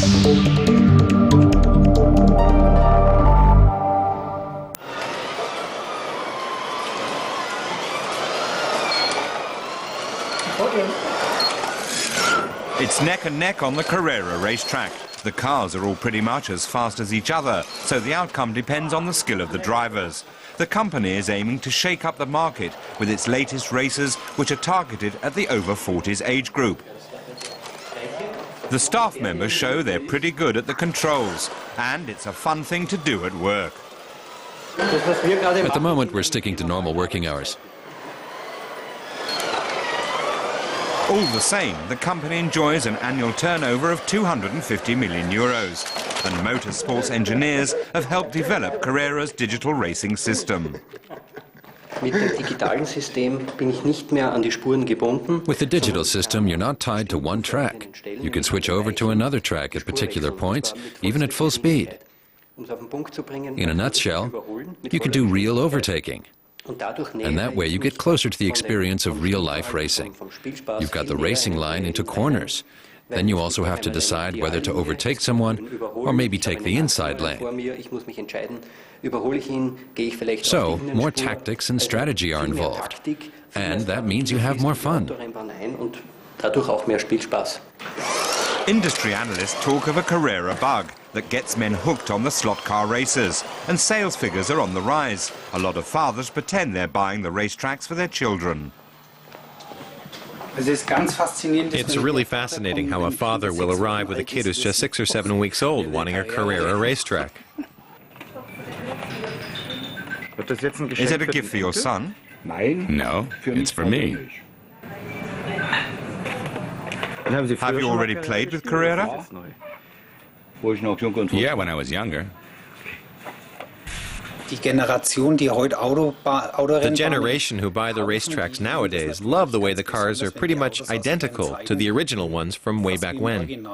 It's neck and neck on the Carrera racetrack. The cars are all pretty much as fast as each other, so the outcome depends on the skill of the drivers. The company is aiming to shake up the market with its latest races, which are targeted at the over 40s age group. The staff members show they're pretty good at the controls, and it's a fun thing to do at work. At the moment, we're sticking to normal working hours. All the same, the company enjoys an annual turnover of 250 million euros, and motorsports engineers have helped develop Carrera's digital racing system. With the digital system, you're not tied to one track. You can switch over to another track at particular points, even at full speed. In a nutshell, you can do real overtaking. And that way you get closer to the experience of real-life racing. You've got the racing line into corners. Then you also have to decide whether to overtake someone or maybe take the inside lane. So, more tactics and strategy are involved. And that means you have more fun. Industry analysts talk of a Carrera bug that gets men hooked on the slot car races, and sales figures are on the rise. A lot of fathers pretend they're buying the racetracks for their children. It's really fascinating how a father will arrive with a kid who's just 6 or 7 weeks old wanting a Carrera racetrack. Is it a gift for your son? No, it's for me. Have you already played with Carrera? Yeah, when I was younger. The generation who buy the racetracks nowadays love the way the cars are pretty much identical to the original ones from way back when.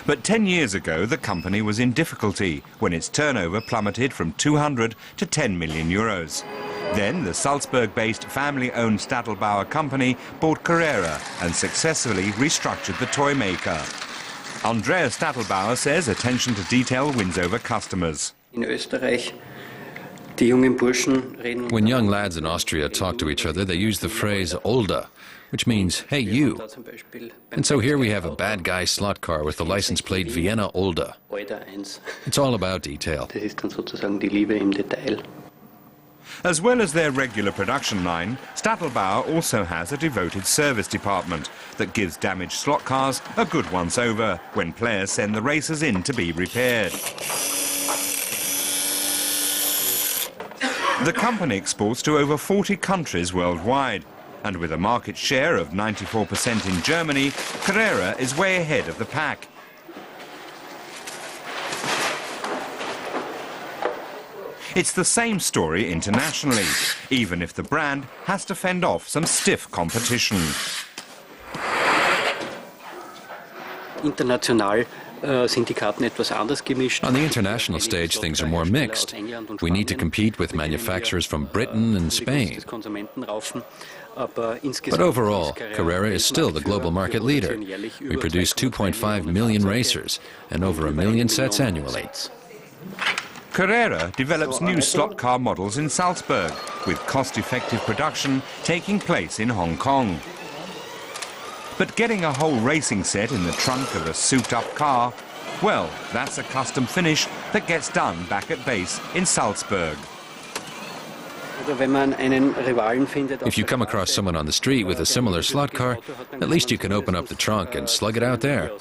But 10 years ago, the company was in difficulty when its turnover plummeted from 200 to 10 million euros. Then the Salzburg-based family-owned Stadlbauer company bought Carrera and successfully restructured the toy maker. Andreas Stadlbauer says attention to detail wins over customers. When young lads in Austria talk to each other, they use the phrase "older," which means, hey, you. And so here we have a bad guy slot car with the license plate Vienna Older. It's all about detail. As well as their regular production line, Stadlbauer also has a devoted service department that gives damaged slot cars a good once-over when players send the racers in to be repaired. The company exports to over 40 countries worldwide, and with a market share of 94% in Germany, Carrera is way ahead of the pack. It's the same story internationally, even if the brand has to fend off some stiff competition. On the international stage, things are more mixed. We need to compete with manufacturers from Britain and Spain. But overall, Carrera is still the global market leader. We produce 2.5 million racers and over 1 million sets annually. Carrera develops new slot car models in Salzburg, with cost-effective production taking place in Hong Kong. But getting a whole racing set in the trunk of a souped-up car, well, that's a custom finish that gets done back at base in Salzburg. If you come across someone on the street with a similar slot car, at least you can open up the trunk and slug it out there.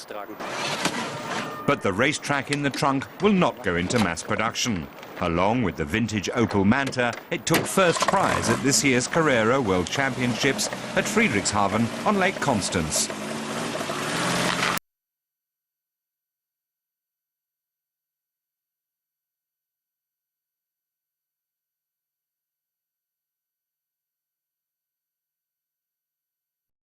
But the racetrack in the trunk will not go into mass production. Along with the vintage Opel Manta, it took first prize at this year's Carrera World Championships at Friedrichshafen on Lake Constance.